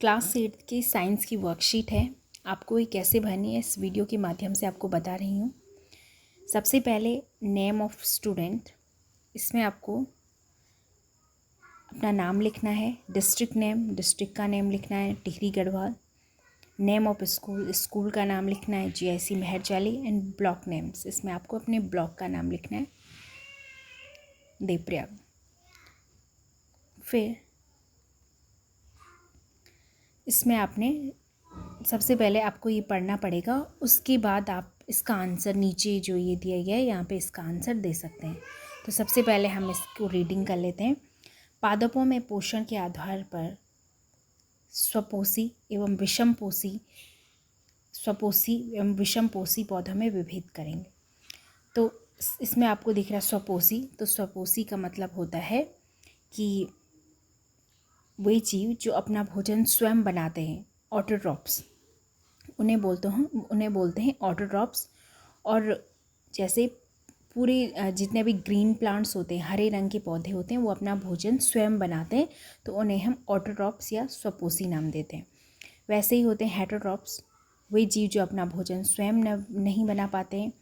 Class 8 की science की worksheet है। आपको ये कैसे भरनी है इस वीडियो के माध्यम से आपको बता रही हूँ। सबसे पहले नेम ऑफ स्टूडेंट, इसमें आपको अपना नाम लिखना है। डिस्ट्रिक्ट नेम, डिस्ट्रिक्ट का नेम लिखना है Tehri Garhwal. Name of school, school का नाम लिखना है GIC मेहरजाली। एंड ब्लॉक नेम्स, इसमें आपको अपने ब्लॉक का नाम लिखना है देवप्रयाग। फिर इसमें आपने सबसे पहले आपको ये पढ़ना पड़ेगा, उसके बाद आप इसका आंसर नीचे जो ये दिया गया है यहाँ पे इसका आंसर दे सकते हैं। तो सबसे पहले हम इसको रीडिंग कर लेते हैं। पादपों में पोषण के आधार पर स्वपोषी एवं विषमपोषी पौधों में विभेद करेंगे। तो इसमें आपको दिख रहा है स्वपोषी। तो स्वपोषी का मतलब होता है कि वे जीव जो अपना भोजन स्वयं बनाते हैं, ऑटोट्रॉप्स उन्हें बोलते हैं ऑटोट्रॉप्स। और जैसे पूरे जितने भी ग्रीन प्लांट्स होते हैं, हरे रंग के पौधे होते हैं, वो अपना भोजन स्वयं बनाते हैं, तो उन्हें हम ऑटोट्रॉप्स या स्वपोषी नाम देते हैं। वैसे ही होते हैं हेटरोट्रॉप्स, वे जीव जो अपना भोजन स्वयं नहीं बना पाते हैं,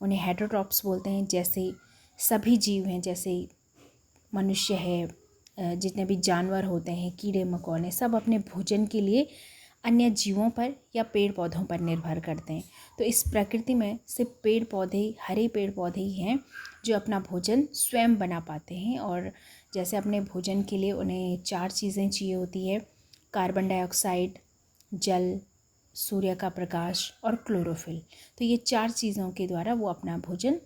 उन्हें हेटरोट्रॉप्स बोलते हैं। जैसे सभी जीव हैं, जैसे मनुष्य है, जितने भी जानवर होते हैं, कीड़े मकोड़े, सब अपने भोजन के लिए अन्य जीवों पर या पेड़ पौधों पर निर्भर करते हैं। तो इस प्रकृति में सिर्फ पेड़ पौधे, हरे पेड़ पौधे ही हैं जो अपना भोजन स्वयं बना पाते हैं। और जैसे अपने भोजन के लिए उन्हें 4 चीज़ें चाहिए होती है: कार्बन डाइऑक्साइड, जल, सूर्य का प्रकाश और क्लोरोफिल। तो ये 4 चीज़ों के द्वारा वो अपना भोजन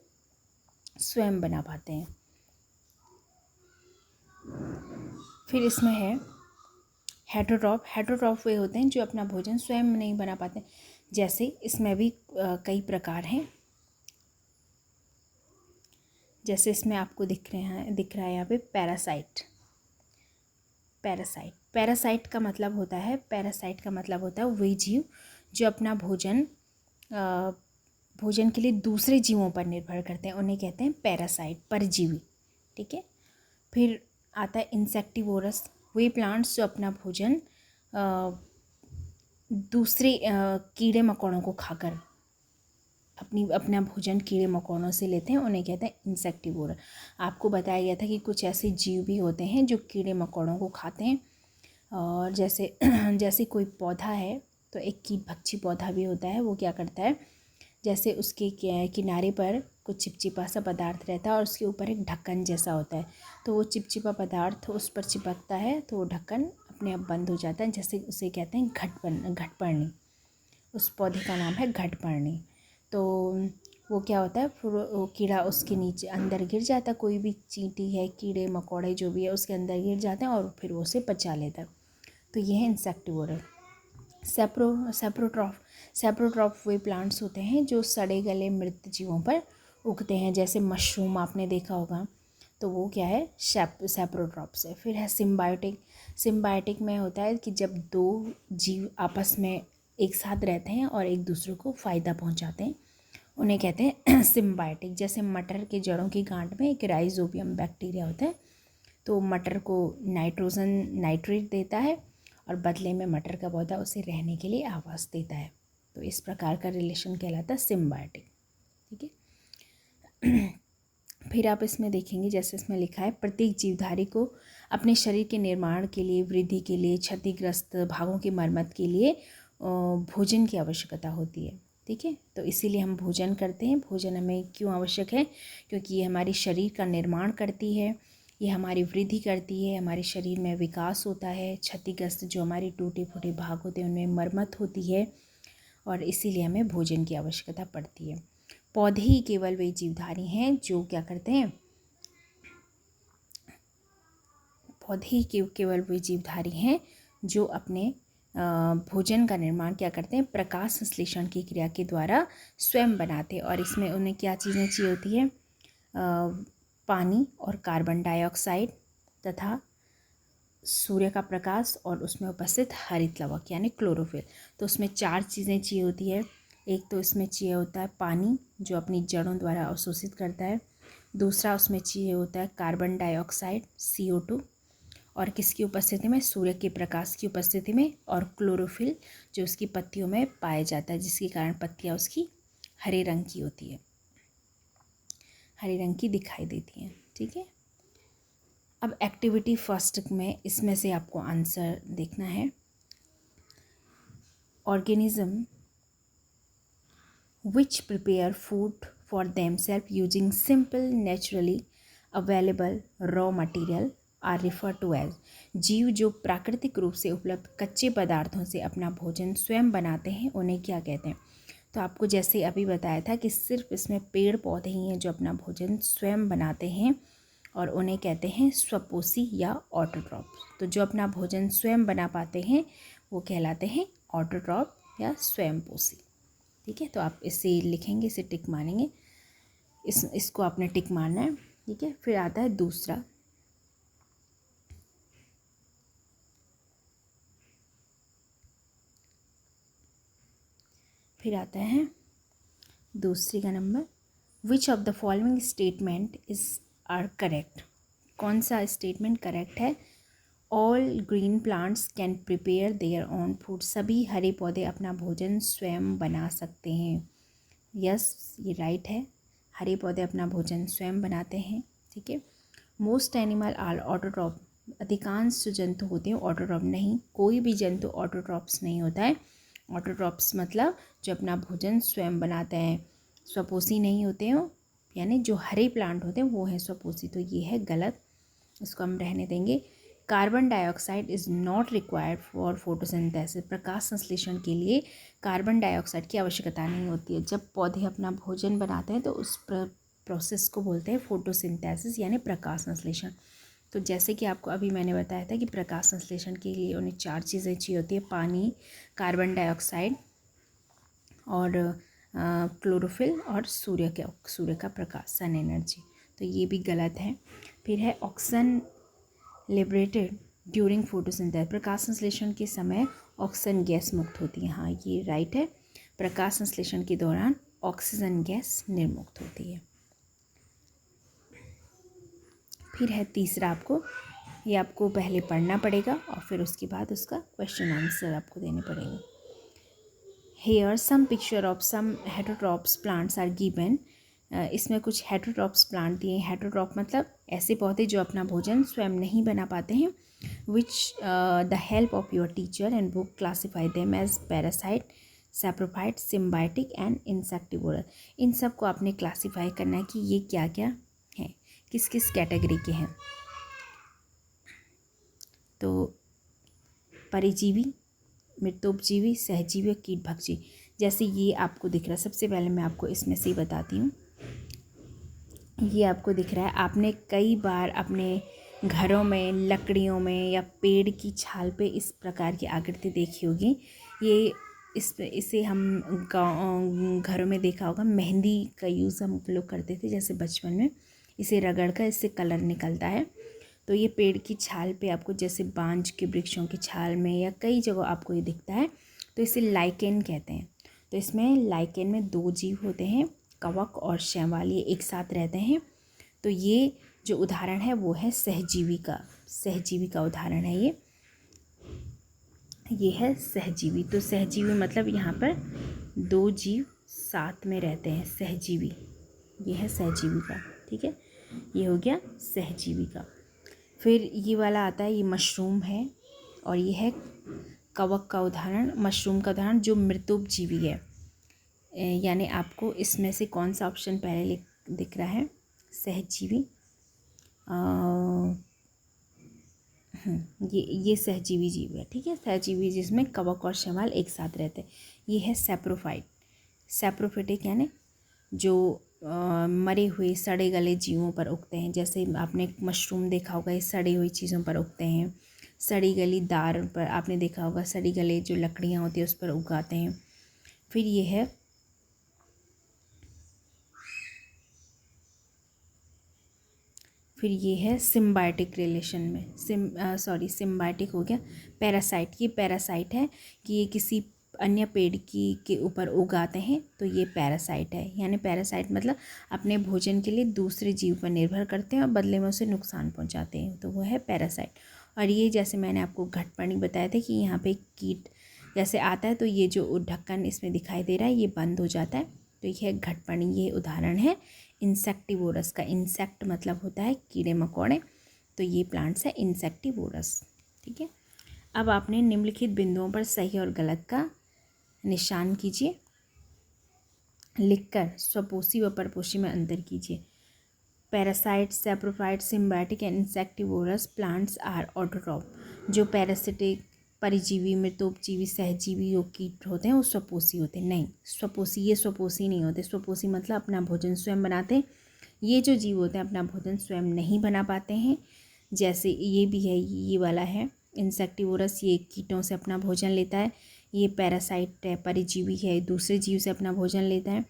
स्वयं बना पाते हैं। फिर इसमें है हेटरोट्रॉप वे होते हैं जो अपना भोजन स्वयं नहीं बना पाते। जैसे इसमें भी कई प्रकार हैं। जैसे इसमें आपको दिख रहा है यहाँ पे पैरासाइट का मतलब होता है वही जीव जो अपना भोजन के लिए दूसरे जीवों पर निर्भर करते हैं, उन्हें कहते हैं पैरासाइट, परजीवी। ठीक है। फिर आता है इंसेक्टिवोरस, वे प्लांट्स जो अपना भोजन दूसरे कीड़े मकोड़ों को खाकर अपना भोजन कीड़े मकोड़ों से लेते हैं, उन्हें कहते हैं इंसेक्टिवोरस। आपको बताया गया था कि कुछ ऐसे जीव भी होते हैं जो कीड़े मकोड़ों को खाते हैं। और जैसे कोई पौधा है, तो एक कीटभक्षी पौधा भी होता है। वो क्या करता है, जैसे उसके किनारे पर कुछ चिपचिपा सा पदार्थ रहता है और उसके ऊपर एक ढक्कन जैसा होता है, तो वो चिपचिपा पदार्थ उस पर चिपकता है तो वो ढक्कन अपने आप बंद हो जाता है। जैसे उसे कहते हैं घटपर्णी। उस पौधे का नाम है घटपर्णी। तो वो क्या होता है, फिर वो कीड़ा उसके नीचे अंदर गिर जाता है, कोई भी चींटी है, कीड़े मकोड़े जो भी है उसके अंदर गिर जाते हैं और फिर वो उसे पचा लेता है। तो ये है इंसेक्टिवोरस। सेप्रोट्रॉप वे प्लांट्स होते हैं जो सड़े गले मृत जीवों पर उगते हैं। जैसे मशरूम आपने देखा होगा, तो वो क्या है, सेप्रोट्रॉप्स है। फिर है सिम्बायोटिक में होता है कि जब 2 जीव आपस में एक साथ रहते हैं और एक दूसरे को फ़ायदा पहुंचाते हैं, उन्हें कहते हैं सिम्बायोटिक। जैसे मटर के जड़ों की गांठ में एक राइजोबियम बैक्टीरिया होता है, तो मटर को नाइट्रेट देता है और बदले में मटर का पौधा उसे रहने के लिए आवास देता है। तो इस प्रकार का रिलेशन कहलाता है सिम्बायोटिक। ठीक है। फिर आप इसमें देखेंगे, जैसे इसमें लिखा है, प्रत्येक जीवधारी को अपने शरीर के निर्माण के लिए, वृद्धि के लिए, क्षतिग्रस्त भागों की मरम्मत के लिए भोजन की आवश्यकता होती है। ठीक है। तो इसीलिए हम भोजन करते हैं। भोजन हमें क्यों आवश्यक है, क्योंकि ये हमारे शरीर का निर्माण करती है, ये हमारी वृद्धि करती है, हमारे शरीर में विकास होता है, क्षतिग्रस्त जो हमारी टूटे फूटे भाग होते हैं उनमें मरम्मत होती है, और इसीलिए हमें भोजन की आवश्यकता पड़ती है। पौधे ही केवल वे जीवधारी हैं जो क्या करते हैं, केवल वे जीवधारी हैं जो अपने भोजन का निर्माण क्या करते हैं, प्रकाश संश्लेषण की क्रिया के द्वारा स्वयं बनाते हैं। और इसमें उन्हें क्या चीज़ें चाहिए होती है, पानी और कार्बन डाइऑक्साइड तथा सूर्य का प्रकाश और उसमें उपस्थित हरित लवक यानी क्लोरोफिल। तो उसमें 4 चीज़ें चाहिए होती है। एक तो इसमें चाहिए होता है पानी जो अपनी जड़ों द्वारा अवशोषित करता है। दूसरा उसमें चाहिए होता है कार्बन डाइऑक्साइड CO2। और किसकी उपस्थिति में, सूर्य के प्रकाश की उपस्थिति में, और क्लोरोफिल जो उसकी पत्तियों में पाया जाता है, जिसके कारण पत्तियाँ उसकी हरे रंग की होती है, हरे रंग की दिखाई देती हैं। ठीक है, अब एक्टिविटी फर्स्ट में इसमें से आपको आंसर देखना है। Organism which prepare food for themselves using simple naturally available raw material are referred to as। जीव जो प्राकृतिक रूप से उपलब्ध कच्चे पदार्थों से अपना भोजन स्वयं बनाते हैं उन्हें क्या कहते हैं। तो आपको जैसे अभी बताया था कि सिर्फ इसमें पेड़ पौधे ही हैं जो अपना भोजन स्वयं बनाते हैं और उन्हें कहते हैं स्वपोषी या ऑटोट्रॉफ। तो जो अपना भोजन स्वयं बना पाते हैं वो कहलाते हैं ऑटोट्रॉफ या स्वयंपोषी। ठीक है, तो आप इसे लिखेंगे, इसे टिक मारेंगे, इसको आपने टिक मारना है। ठीक है, फिर आता है दूसरा, फिर आता है दूसरी का number, which of the following statement is are correct. कौन सा स्टेटमेंट करेक्ट है। All green plants can prepare their own food. सभी हरे पौधे अपना भोजन स्वयं बना सकते हैं। यस, ये राइट है, हरे पौधे अपना भोजन स्वयं बनाते हैं। ठीक है, मोस्ट एनिमल आर ऑटोट्रॉफ। अधिकांश जो जंतु होते हैं ऑटोट्रॉफ नहीं, कोई भी जंतु ऑटोट्रॉप्स नहीं होता है। ऑटोट्रॉप्स मतलब जो अपना भोजन स्वयं बनाते हैं, स्वपोषी नहीं होते हो, यानी जो हरे प्लांट होते हैं वो हैं स्वपोषी। तो ये है गलत, इसको हम रहने देंगे। Carbon dioxide is not required for photosynthesis. प्रकाश संश्लेषण के लिए कार्बन डाइऑक्साइड की आवश्यकता नहीं होती है। जब पौधे अपना भोजन बनाते हैं तो उस प्रोसेस को बोलते हैं फोटोसिंथेसिस यानी प्रकाश संश्लेषण। तो जैसे कि आपको अभी मैंने बताया था कि प्रकाश संश्लेषण के लिए उन्हें 4 चीज़ें चाहिए होती है, पानी, कार्बन डाइऑक्साइड और क्लोरोफिल और सूर्य का प्रकाश, सन एनर्जी। तो ये भी गलत है। फिर है ऑक्सीजन लिबरेटेड ड्यूरिंग फोटोसिंथेसिस। प्रकाश संश्लेषण के समय ऑक्सीजन गैस मुक्त होती है। हाँ, ये राइट है, प्रकाश संश्लेषण के दौरान ऑक्सीजन गैस निर्मुक्त होती है। फिर है तीसरा, ये आपको पहले पढ़ना पड़ेगा और फिर उसके बाद उसका क्वेश्चन आंसर आपको देने पड़ेंगे। Here some picture of some heterotrophs plants are given. इसमें कुछ हेटरोट्रॉप्स प्लांट दिए हैं। हेटरोट्रॉप मतलब ऐसे पौधे जो अपना भोजन स्वयं नहीं बना पाते हैं। With the help of your teacher and book classify them as parasite, saprophyte, symbiotic and insectivorous. इन सब को आपने क्लासीफाई करना है कि ये क्या क्या हैं, किस किस कैटेगरी के हैं। तो परिजीवी, मृतोपजीवी, सहजीवी और कीटभक्षी। जैसे ये आपको दिख रहा है, सबसे पहले मैं आपको इसमें से ही बताती हूँ। ये आपको दिख रहा है, आपने कई बार अपने घरों में, लकड़ियों में या पेड़ की छाल पे इस प्रकार की आकृति देखी होगी। ये इसे हम घरों में देखा होगा, मेहंदी का यूज़ हम लोग करते थे जैसे बचपन में। इसे रगड़ कर इससे कलर निकलता है। तो ये पेड़ की छाल पे आपको, जैसे बांज के वृक्षों की छाल में या कई जगह आपको ये दिखता है। तो इसे लाइकेन कहते हैं। तो इसमें लाइकेन में 2 जीव होते हैं, कवक और शैवाल, ये एक साथ रहते हैं। तो ये जो उदाहरण है वो है सहजीवी का उदाहरण है ये है सहजीवी। तो सहजीवी मतलब यहाँ पर 2 जीव साथ में रहते हैं, सहजीवी। ये है सहजीवी का। ठीक है, ये हो गया सहजीवी का। फिर ये वाला आता है, ये मशरूम है और ये है कवक का उदाहरण, मशरूम का उदाहरण जो मृतोपजीवी है। यानी आपको इसमें से कौन सा ऑप्शन पहले दिख रहा है, सहजीवी। ये सहजीवी जीव है। ठीक है, सहजीवी जिसमें कवक और शैवाल एक साथ रहते हैं। ये है सैप्रोफाइट। सैप्रोफिटिक यानी जो मरे हुए सड़े गले जीवों पर उगते हैं। जैसे आपने मशरूम देखा होगा, ये सड़ी हुई चीज़ों पर उगते हैं। सड़ी गली दार पर आपने देखा होगा, सड़ी गले जो लकड़ियाँ होती हैं उस पर उगाते हैं। फिर ये है सिम्बायोटिक रिलेशन में, सिम्बायोटिक हो गया। पैरासाइट, ये पैरासाइट है कि ये किसी अन्य पेड़ के ऊपर उगाते हैं, तो ये पैरासाइट है। यानी पैरासाइट मतलब अपने भोजन के लिए दूसरे जीव पर निर्भर करते हैं और बदले में उसे नुकसान पहुंचाते हैं, तो वो है पैरासाइट। और ये जैसे मैंने आपको घटपणी बताया था कि यहाँ पे कीट जैसे आता है तो ये जो ढक्कन इसमें दिखाई दे रहा है ये बंद हो जाता है, तो ये घटपणी, ये उदाहरण है इंसेक्टिवोरस का। इंसेक्ट मतलब होता है कीड़े मकोड़े, तो ये प्लांट्स है इंसेक्टिवोरस। ठीक है, अब आपने निम्नलिखित बिंदुओं पर सही और गलत का निशान कीजिए, लिखकर स्वपोषी व परपोषी में अंतर कीजिए। Parasite, saprophyte, symbiotic and insectivorous plants are autotroph. जो पैरासिटिक, परिजीवी, मृतोपजीवी, सहजीवी जो कीट होते हैं वो स्वपोषी होते हैं। नहीं, स्वपोषी, ये स्वपोषी नहीं होते। स्वपोषी मतलब अपना भोजन स्वयं बनाते हैं। ये जो जीव होते हैं अपना भोजन स्वयं नहीं बना पाते हैं। जैसे ये भी है, ये वाला है इंसेक्टिवोरस, ये कीटों से अपना भोजन लेता है। ये पैरासाइट है, परिजीवी है, दूसरे जीव से अपना भोजन लेता है।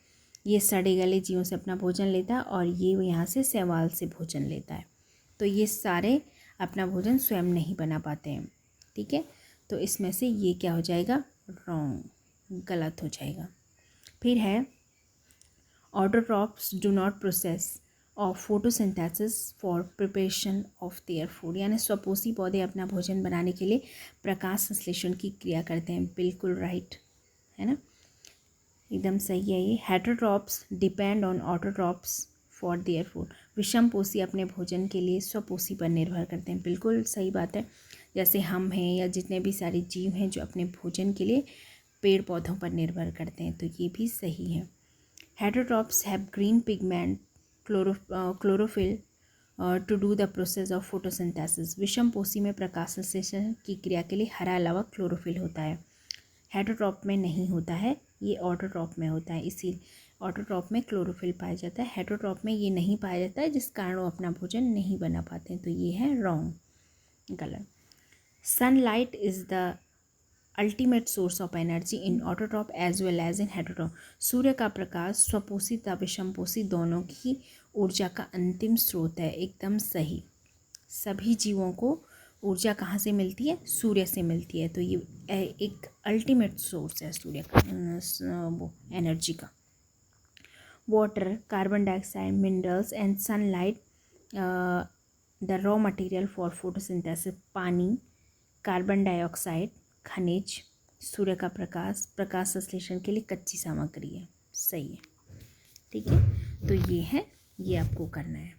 ये सड़े गले जीवों से अपना भोजन लेता है, और ये यहाँ से शैवाल से भोजन लेता है। तो ये सारे अपना भोजन स्वयं नहीं बना पाते हैं। ठीक है, तो इसमें से ये क्या हो जाएगा, रॉन्ग, गलत हो जाएगा। फिर है autotrophs do not process of photosynthesis for preparation of their food. यानी स्वपोषी पौधे अपना भोजन बनाने के लिए प्रकाश संश्लेषण की क्रिया करते हैं। बिल्कुल राइट है ना, एकदम सही है ये। Heterotrophs depend on autotrophs for their food. विषमपोषी अपने भोजन के लिए स्वपोषी पर निर्भर करते हैं। बिल्कुल सही बात है। जैसे हम हैं या जितने भी सारे जीव हैं जो अपने भोजन के लिए पेड़ पौधों पर निर्भर करते हैं, तो ये भी सही है। Heterotrophs have green pigment chlorophyll to do the process of photosynthesis. विषमपोषी में प्रकाश संश्लेषण की क्रिया के लिए हरा अलावा क्लोरोफिल होता है। हेटरोट्रॉप में नहीं होता है, ये ऑटोट्रॉप में होता है। इसी ऑटोट्रॉप में क्लोरोफिल पाया जाता है, हेटरोट्रॉप में ये नहीं पाया जाता है, जिस कारण वो अपना भोजन नहीं बना पाते हैं। तो ये है रॉन्ग, गलत। Sunlight is the ultimate source of energy in autotroph as well as in heterotroph. सूर्य का प्रकाश स्वपोषी तथा विषमपोषी दोनों की ऊर्जा का अंतिम स्रोत है। एकदम सही। सभी जीवों को ऊर्जा कहाँ से मिलती है, सूर्य से मिलती है। तो ये एक अल्टीमेट सोर्स है सूर्य का, वो एनर्जी का। Water, carbon dioxide, minerals and sunlight the raw material for photosynthesis. पानी, कार्बन डाइऑक्साइड, खनिज, सूर्य का प्रकाश, प्रकाश संश्लेषण के लिए कच्ची सामग्री है। सही है, ठीक है। तो ये है, ये आपको करना है,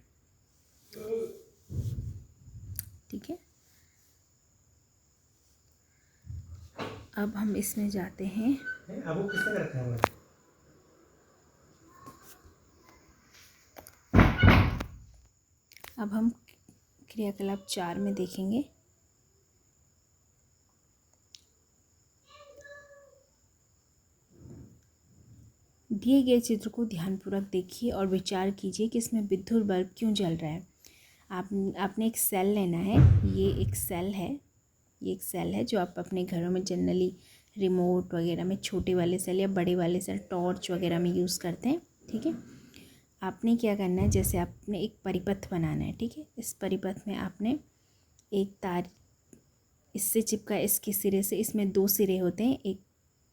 ठीक है। अब हम इसमें जाते हैं। अब किसने रखा है? अब हम क्रियाकलाप 4 में देखेंगे। दिए गए चित्र को ध्यानपूर्वक देखिए और विचार कीजिए कि इसमें विद्युत बल्ब क्यों जल रहा है। आपने एक सेल लेना है। ये एक सेल है, ये एक सेल है जो आप अपने घरों में जनरली रिमोट वगैरह में छोटे वाले सेल या बड़े वाले सेल टॉर्च वगैरह में यूज़ करते हैं, ठीक है। आपने क्या करना है, जैसे आपने एक परिपथ बनाना है, ठीक है। इस परिपथ में आपने एक तार इससे चिपका, इसके सिरे से, इसमें 2 सिरे होते हैं, एक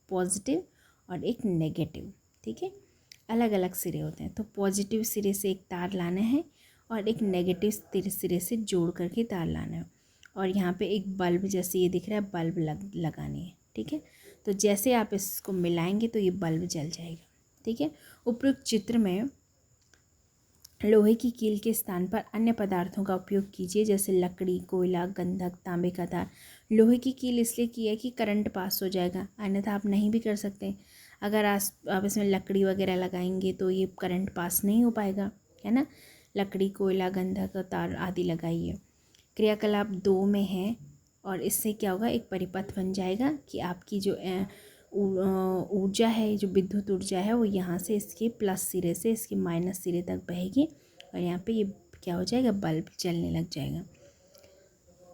पॉजिटिव और एक नेगेटिव, ठीक है। अलग अलग सिरे होते हैं। तो पॉजिटिव सिरे से एक तार लाना है और एक नेगेटिव सिरे से जोड़ करके तार लाना है, और यहाँ पे एक बल्ब जैसे ये दिख रहा है, बल्ब लगानी है, ठीक है। तो जैसे आप इसको मिलाएंगे तो ये बल्ब जल जाएगा, ठीक है। उपयुक्त चित्र में लोहे की कील के स्थान पर अन्य पदार्थों का उपयोग कीजिए, जैसे लकड़ी, कोयला, गंधक, तांबे का तार। लोहे की कील इसलिए की है कि करंट पास हो जाएगा, अन्यथा आप नहीं भी कर सकते। अगर आप इसमें लकड़ी वगैरह लगाएंगे तो ये करंट पास नहीं हो पाएगा, है ना। लकड़ी, कोयला, गंधक, तार आदि लगाइए। क्रियाकलाप 2 में है, और इससे क्या होगा, एक परिपथ बन जाएगा कि आपकी जो ऊर्जा है, जो विद्युत ऊर्जा है, वो यहाँ से इसके प्लस सिरे से इसके माइनस सिरे तक बहेगी, और यहाँ पे ये क्या हो जाएगा, बल्ब जलने लग जाएगा।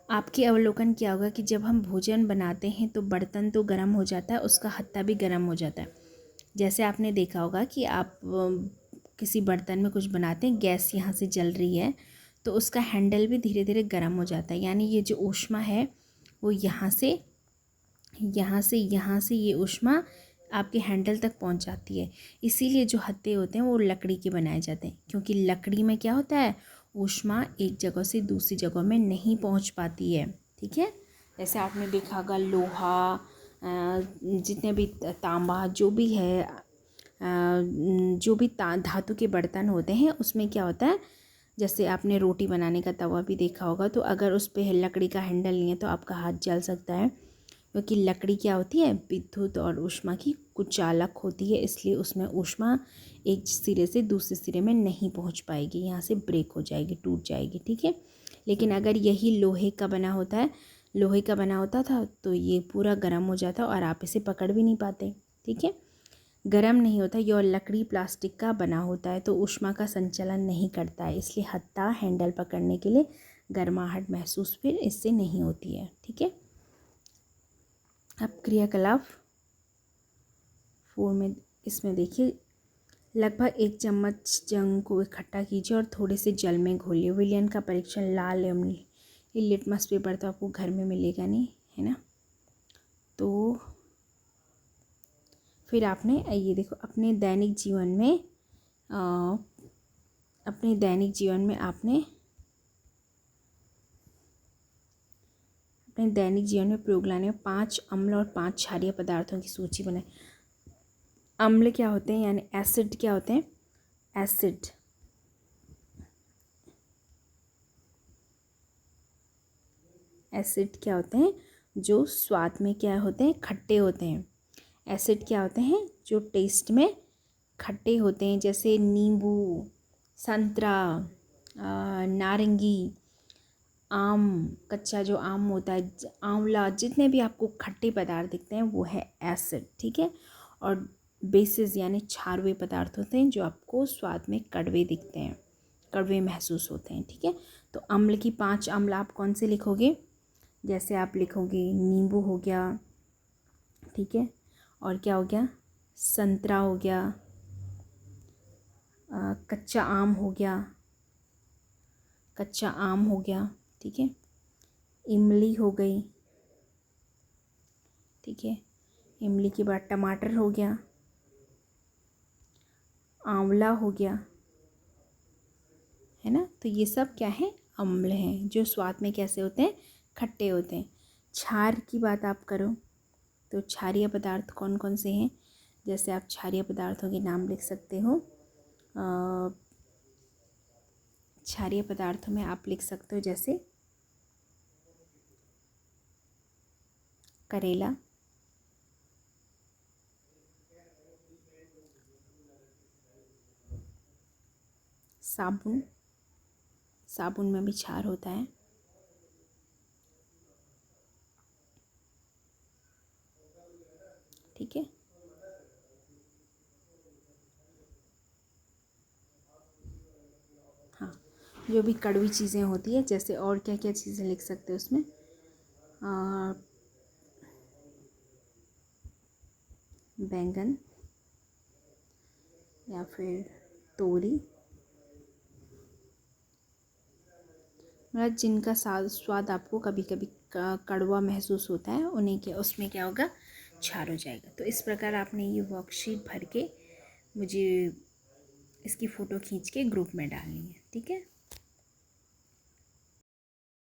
आपकी अवलोकन क्या होगा कि जब हम भोजन बनाते हैं तो बर्तन तो गर्म हो जाता है, उसका हत्था भी गर्म हो जाता है। जैसे आपने देखा होगा कि आप किसी बर्तन में कुछ बनाते हैं, गैस यहाँ से जल रही है तो उसका हैंडल भी धीरे धीरे गर्म हो जाता है। यानी ये जो ऊष्मा है वो यहाँ से ये ऊष्मा आपके हैंडल तक पहुँच जाती है। इसीलिए जो हत्थे होते हैं वो लकड़ी के बनाए जाते हैं, क्योंकि लकड़ी में क्या होता है, ऊष्मा एक जगह से दूसरी जगह में नहीं पहुँच पाती है, ठीक है। जैसे आपने देखा होगा लोहा, जितने भी तांबा जो भी है, जो भी धातु के बर्तन होते हैं उसमें क्या होता है, जैसे आपने रोटी बनाने का तवा भी देखा होगा, तो अगर उस पर लकड़ी का हैंडल नहीं है तो आपका हाथ जल सकता है, क्योंकि लकड़ी क्या होती है, विद्युत और ऊष्मा की कुचालक होती है, इसलिए उसमें ऊष्मा एक सिरे से दूसरे सिरे में नहीं पहुंच पाएगी, यहाँ से ब्रेक हो जाएगी, टूट जाएगी, ठीक है। लेकिन अगर यही लोहे का बना होता है, लोहे का बना होता था तो ये पूरा गर्म हो जाता और आप इसे पकड़ भी नहीं पाते, ठीक है। गर्म नहीं होता ये, और लकड़ी प्लास्टिक का बना होता है तो ऊष्मा का संचालन नहीं करता है, इसलिए हत्था हैंडल पकड़ने के लिए गर्माहट महसूस फिर इससे नहीं होती है, ठीक है। अब क्रियाकलाप 4 में इसमें देखिए, लगभग 1 चम्मच जंग को इकट्ठा कीजिए और थोड़े से जल में घोलिए। विलयन का परीक्षण लाल एवं ये लिटमस पेपर तो आपको घर में मिलेगा नहीं, है ना। तो फिर आपने ये देखो, अपने दैनिक जीवन में प्रयोग लाने में 5 अम्ल और 5 क्षारीय पदार्थों की सूची बनाएं। अम्ल क्या होते हैं, यानी एसिड क्या होते हैं, एसिड क्या होते हैं, जो स्वाद में क्या होते हैं, खट्टे होते हैं। एसिड क्या होते हैं, जो टेस्ट में खट्टे होते हैं, जैसे नींबू, संतरा, नारंगी, आम, कच्चा जो आम होता है, आंवला, जितने भी आपको खट्टे पदार्थ दिखते हैं वो है एसिड, ठीक है। और बेसिस यानी क्षारीय पदार्थ होते हैं जो आपको स्वाद में कड़वे दिखते हैं, कड़वे महसूस होते हैं, ठीक है। तो अम्ल की 5 अम्ल आप कौन से लिखोगे, जैसे आप लिखोगे नींबू हो गया, ठीक है, और क्या हो गया, संतरा हो गया, कच्चा आम हो गया, ठीक है, इमली हो गई, ठीक है, इमली के बाद टमाटर हो गया, आंवला हो गया, है ना। तो ये सब क्या है, अम्ल हैं, जो स्वाद में कैसे होते हैं, खट्टे होते हैं। क्षार की बात आप करो तो क्षारीय पदार्थ कौन कौन से हैं, जैसे आप क्षारीय पदार्थों के नाम लिख सकते हो। क्षारीय पदार्थों में आप लिख सकते हो जैसे करेला, साबुन में भी क्षार होता है, ठीक है। हाँ, जो भी कड़वी चीज़ें होती है, जैसे और क्या क्या चीज़ें लिख सकते हो उसमें, बैंगन या फिर तोरी, मतलब जिनका स्वाद आपको कभी कभी कड़वा महसूस होता है, उन्हीं के उसमें क्या होगा, क्षार हो जाएगा। तो इस प्रकार आपने ये वर्कशीट भर के मुझे इसकी फ़ोटो खींच के ग्रुप में डालनी है, ठीक है।